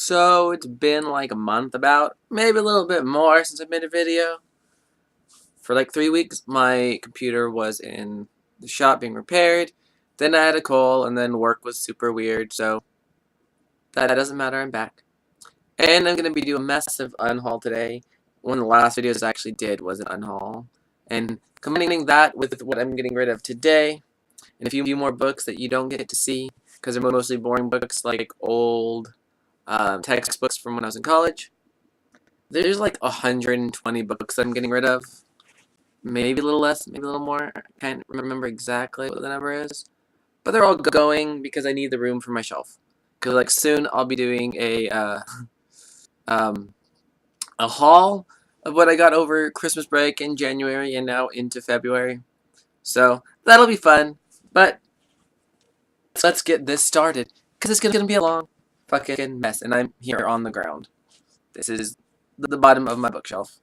So it's been like a month about, maybe a little bit more since I made a video. For like 3 weeks, my computer was in the shop being repaired. Then I had a cold, and then work was super weird, so that doesn't matter, I'm back. And I'm going to be doing a massive unhaul today. One of the last videos I actually did was an unhaul. And combining that with what I'm getting rid of today, and a few more books that you don't get to see, because they're mostly boring books like old textbooks from when I was in college. There's like 120 books that I'm getting rid of. Maybe a little less, maybe a little more. I can't remember exactly what the number is. But they're all going because I need the room for my shelf. Because like soon I'll be doing a haul of what I got over Christmas break in January and now into February. So that'll be fun. But let's get this started. Because it's going to be a long fucking mess. And I'm here on the ground. This is the bottom of my bookshelf.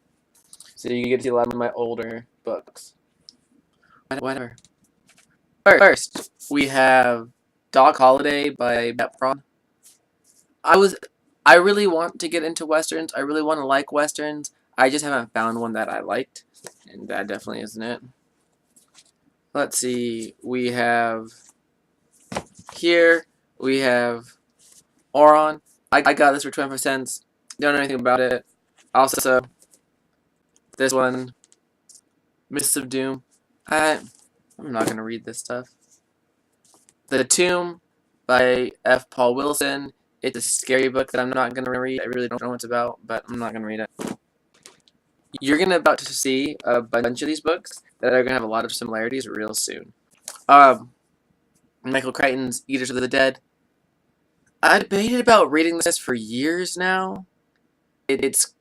So you get to see a lot of my older books. Whatever. First, we have Dog Holiday by Beth Braun. I really want to get into westerns. I really want to like westerns. I just haven't found one that I liked. And that definitely isn't it. Let's see. We have Oron. I got this for 25 cents. Don't know anything about it. Also, this one, Mists of Doom. I'm not going to read this stuff. The Tomb by F. Paul Wilson. It's a scary book that I'm not going to read. I really don't know what it's about, but I'm not going to read it. You're about to see a bunch of these books that are going to have a lot of similarities real soon. Michael Crichton's Eaters of the Dead. I debated about reading this for years now. It's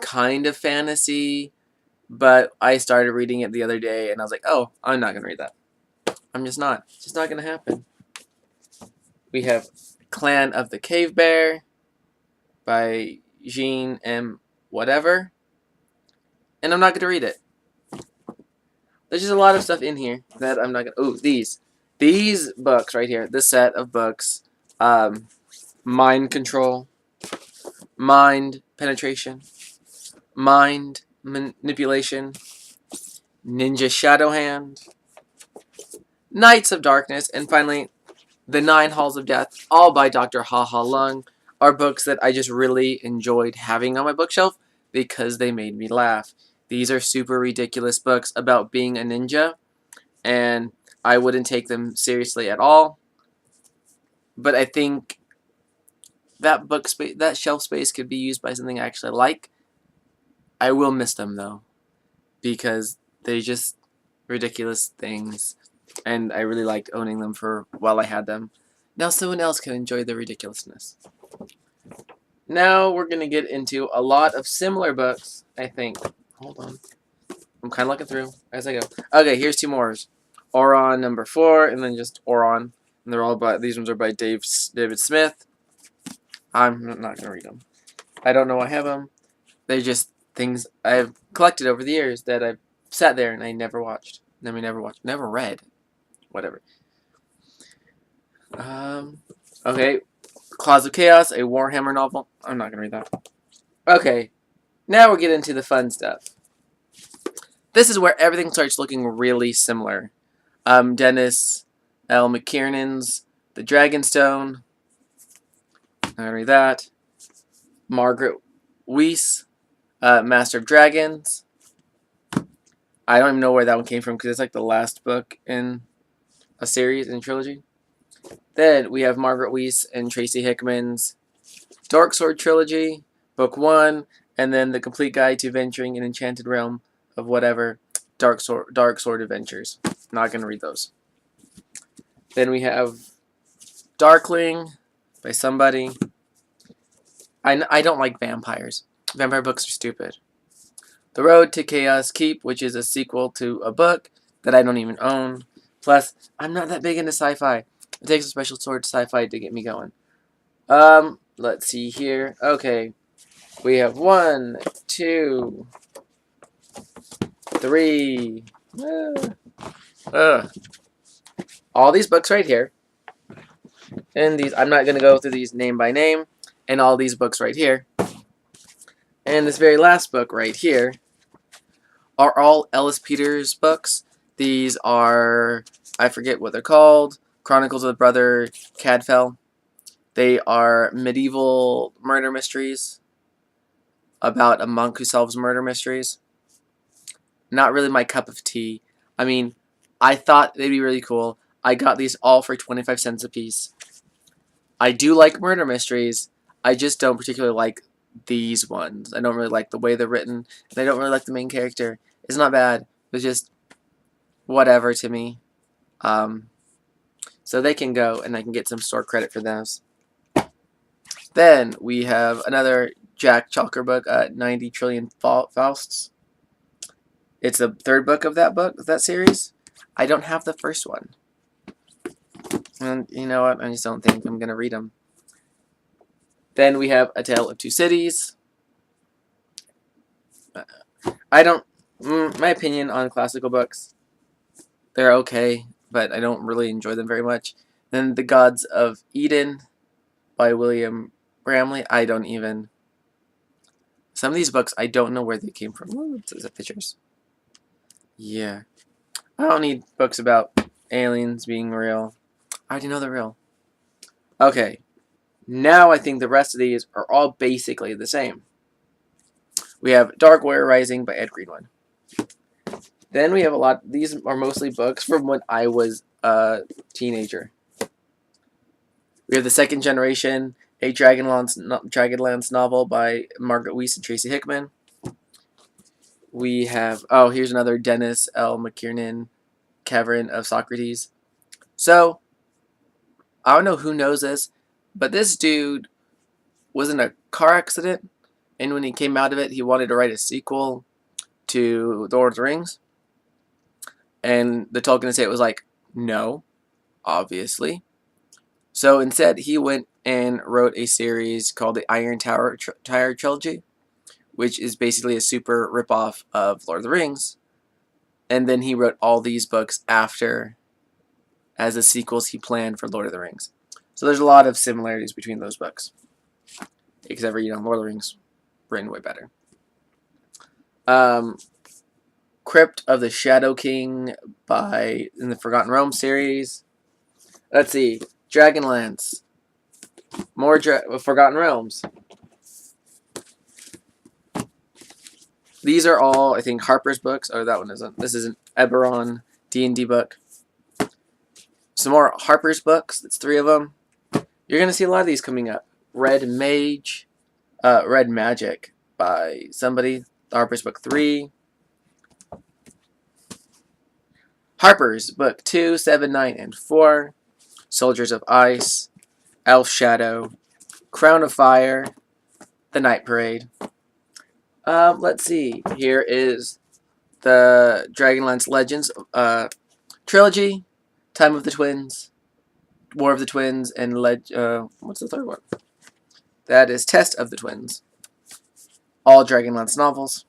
kind of fantasy, but I started reading it the other day, and I was like, oh, I'm not going to read that. I'm just not. It's just not going to happen. We have Clan of the Cave Bear by Jean M. Whatever. And I'm not going to read it. There's just a lot of stuff in here that I'm not going to... Oh, these books right here. This set of books. Mind Control. Mind Penetration. Mind Manipulation. Ninja Shadow Hand. Knights of Darkness. And finally, The 9 Halls of Death, all by Dr. Ha Ha Lung, are books that I just really enjoyed having on my bookshelf because they made me laugh. These are super ridiculous books about being a ninja, and I wouldn't take them seriously at all. But I think that that shelf space could be used by something I actually like. I will miss them though, because they're just ridiculous things. And I really liked owning them for while I had them. Now someone else can enjoy the ridiculousness. Now we're going to get into a lot of similar books, I think. Hold on. I'm kind of looking through as I go. Okay, here's two more. Oron number 4, and then just Oron. And they're all by, these ones are by David Smith. I'm not going to read them. I don't know why I have them. They're just things I've collected over the years that I've sat there and I never watched. Never read. Whatever. Okay. Claws of Chaos, a Warhammer novel. I'm not going to read that. Okay. Now we're getting into the fun stuff. This is where everything starts looking really similar. Dennis L. McKiernan's The Dragonstone. I'm going to read that. Margaret Weiss, Master of Dragons. I don't even know where that one came from because it's like the last book in a series, in a trilogy. Then we have Margaret Weiss and Tracy Hickman's Dark Sword Trilogy, Book 1, and then The Complete Guide to Venturing an Enchanted Realm of whatever, Dark Sword Adventures. Not going to read those. Then we have Darkling by somebody. I don't like vampires. Vampire books are stupid. The Road to Chaos Keep, which is a sequel to a book that I don't even own. Plus, I'm not that big into sci-fi. It takes a special sort of sci-fi to get me going. Let's see here. Okay. We have 1, 2, 3. All these books right here. And these, I'm not going to go through these name by name. and all these books right here. And this very last book right here are all Ellis Peters books. These are, I forget what they're called, Chronicles of Brother Cadfael. They are medieval murder mysteries about a monk who solves murder mysteries. Not really my cup of tea. I mean, I thought they'd be really cool. I got these all for 25 cents a piece. I do like murder mysteries. I just don't particularly like these ones. I don't really like the way they're written, and I don't really like the main character. It's not bad. It's just whatever to me. So they can go, and I can get some store credit for those. Then we have another Jack Chalker book, 90 Trillion Fausts. It's the third book of that series. I don't have the first one. And you know what? I just don't think I'm going to read them. Then we have A Tale of Two Cities. My opinion on classical books, they're okay, but I don't really enjoy them very much. Then The Gods of Eden by William Bramley. Some of these books, I don't know where they came from. Ooh, is it pictures? Yeah. I don't need books about aliens being real. I already know they're real. Okay. Now I think the rest of these are all basically the same. We have Dark Warrior Rising by Ed Greenwood. Then we have a lot. These are mostly books from when I was a teenager. We have The Second Generation, a Dragonlands novel by Margaret Weiss and Tracy Hickman. We have, here's another Dennis L. McKiernan, Cavern of Socrates. So, I don't know who knows this, but this dude was in a car accident, and when he came out of it, he wanted to write a sequel to The Lord of the Rings. And the Tolkien estate was like, no, obviously. So instead, he went and wrote a series called the Iron Tower Trilogy, which is basically a super ripoff of Lord of the Rings. And then he wrote all these books after as the sequels he planned for Lord of the Rings. So there's a lot of similarities between those books. Except for, Lord of the Rings written way better. Crypt of the Shadow King in the Forgotten Realms series. Let's see. Dragonlands. More Forgotten Realms. These are all, I think, Harper's books. Oh, that one isn't. This is an Eberron D&D book. Some more Harper's books. That's 3 of them. You're going to see a lot of these coming up. Red Magic by somebody. Harper's book 3. Harper's book 2, 7, 9, and 4. Soldiers of Ice. Elf Shadow. Crown of Fire. The Night Parade. Let's see. Here is the Dragonlance Legends trilogy. Time of the Twins. War of the Twins. And what's the third one? That is Test of the Twins. All Dragonlance novels.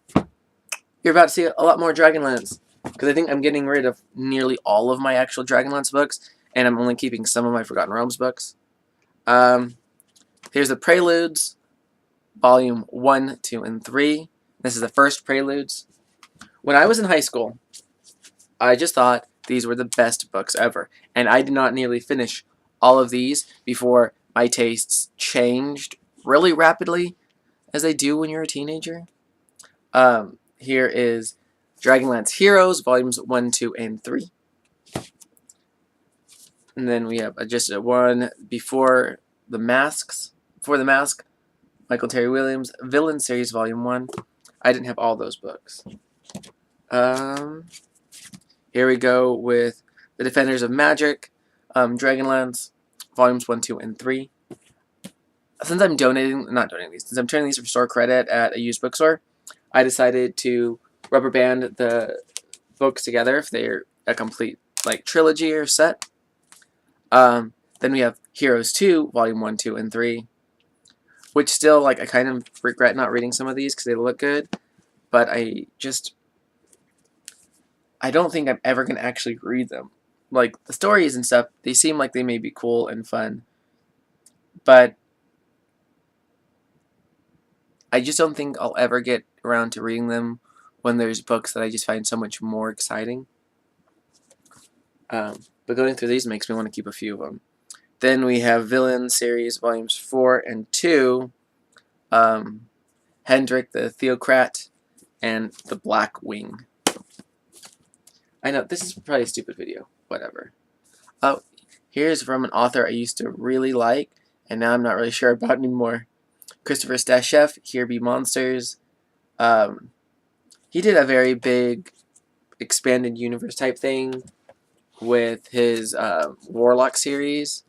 You're about to see a lot more Dragonlance, because I think I'm getting rid of nearly all of my actual Dragonlance books, and I'm only keeping some of my Forgotten Realms books. Here's the Preludes, Volume 1, 2, and 3. This is the first Preludes. When I was in high school, I just thought these were the best books ever, and I did not nearly finish all of these before my tastes changed really rapidly, as they do when you're a teenager. Here is Dragonlance Heroes, Volumes 1, 2, and 3. And then we have just one Before the Mask, Michael Terry Williams, Villain Series, Volume 1. I didn't have all those books. Here we go with The Defenders of Magic, Dragonlance, Volumes 1, 2, and 3. Since I'm since I'm turning these for store credit at a used bookstore, I decided to rubber band the books together if they're a complete trilogy or set. Then we have Heroes 2, Volume 1, 2, and 3, which still I kind of regret not reading some of these because they look good, but I don't think I'm ever going to actually read them. The stories and stuff, they seem like they may be cool and fun, but I just don't think I'll ever get around to reading them when there's books that I just find so much more exciting. But going through these makes me want to keep a few of them. Then we have Villain Series Volumes 4 and 2, Hendrik the Theocrat, and The Black Wing. I know, this is probably a stupid video. Whatever. Oh, here's from an author I used to really like, and now I'm not really sure about anymore. Christopher Stasheff, Here Be Monsters. He did a very big expanded universe type thing with his Warlock series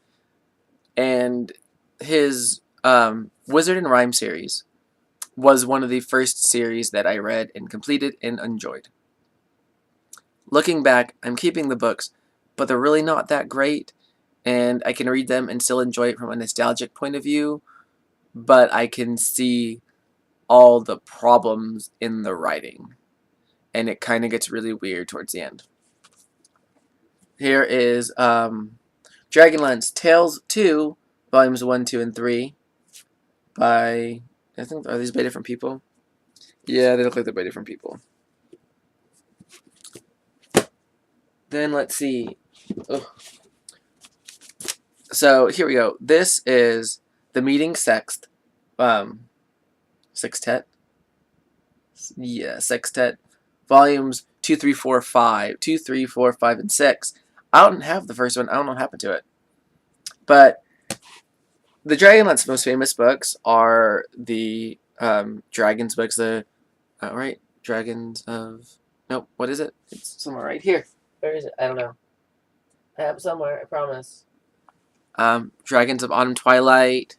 and his Wizard and Rhyme series was one of the first series that I read and completed and enjoyed. Looking back, I'm keeping the books, but they're really not that great, and I can read them and still enjoy it from a nostalgic point of view, but I can see all the problems in the writing, and it kind of gets really weird towards the end. Here is Dragonlands Tales 2, Volumes 1, 2, and 3 by, I think, are these by different people? Yeah, they look like they're by different people. Then let's see. Ugh. So here we go. This is The Meeting Sextet. Yeah, Sextet. Volumes 2, 3, 4, 5. 2, 3, 4, 5, and 6. I don't have the first one. I don't know what happened to it. But the Dragonlance most famous books are the Dragons books. The right, Dragons of, nope, what is it? It's somewhere right here. Where is it? I don't know. I have it somewhere, I promise. Dragons of Autumn Twilight,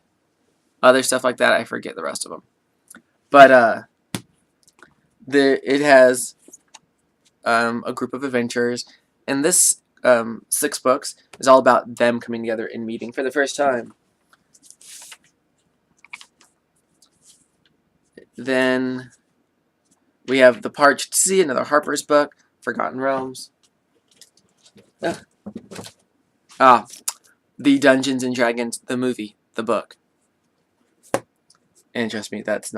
other stuff like that. I forget the rest of them. But it has a group of adventurers, and this 6 books is all about them coming together and meeting for the first time. Then we have The Parched Sea, another Harper's book, Forgotten Realms. The Dungeons and Dragons, the movie, the book. And trust me, that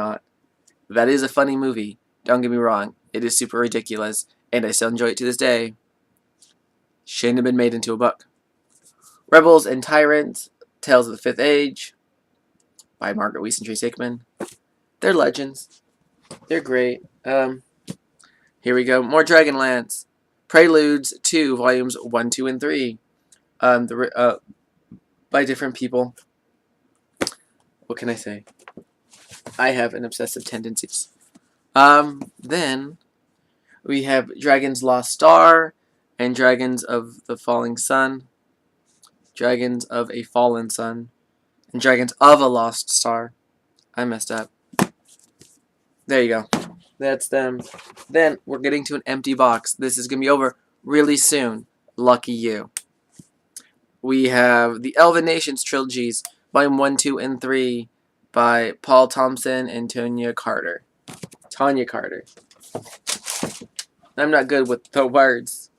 is a funny movie. Don't get me wrong. It is super ridiculous, and I still enjoy it to this day. Shouldn't have been made into a book. Rebels and Tyrants, Tales of the Fifth Age, by Margaret Weis and Trace Hickman. They're legends. They're great. Here we go. More Dragonlance. Preludes 2, Volumes 1, 2, and 3. By different people. What can I say? I have an obsessive tendencies. Then we have Dragon's Lost Star and Dragons of the Falling Sun. Dragons of a Fallen Sun. And Dragons of a Lost Star. I messed up. There you go. That's them. Then we're getting to an empty box. This is going to be over really soon. Lucky you. We have the Elven Nations trilogies, Volume 1, 2, and 3 by Paul Thompson and Tanya Carter. I'm not good with the words.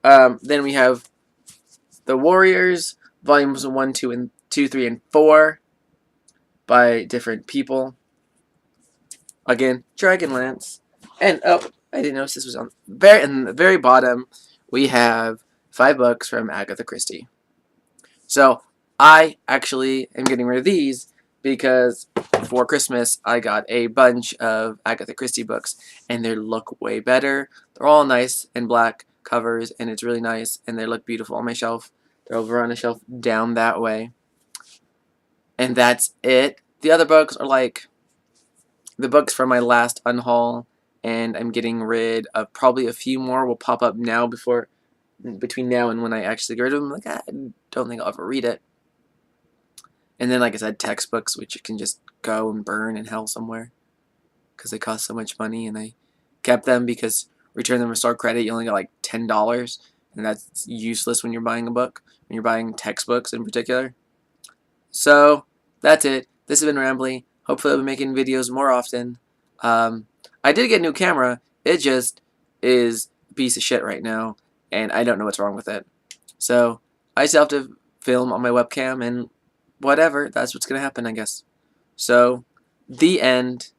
Then we have The Warriors, Volumes 1, 2, 3, and 4 by different people. Again, Dragonlance. And, oh, I didn't notice this was on in the very bottom. We have 5 books from Agatha Christie. So, I actually am getting rid of these because for Christmas, I got a bunch of Agatha Christie books, and they look way better. They're all nice and black covers, and it's really nice, and they look beautiful on my shelf. They're over on a shelf down that way. And that's it. The other books are like the books from my last Unhaul, and I'm getting rid of probably a few more will pop up now between now and when I actually get rid of them. Like, I don't think I'll ever read it. And then, like I said, textbooks, which you can just go and burn in hell somewhere because they cost so much money, and I kept them because return them restore credit, you only got like $10, and that's useless when you're buying a book, when you're buying textbooks in particular. So, that's it. This has been Rambly. Hopefully I'll be making videos more often. I did get a new camera. It just is a piece of shit right now, and I don't know what's wrong with it. So, I still have to film on my webcam, and whatever. That's what's going to happen, I guess. So, The end.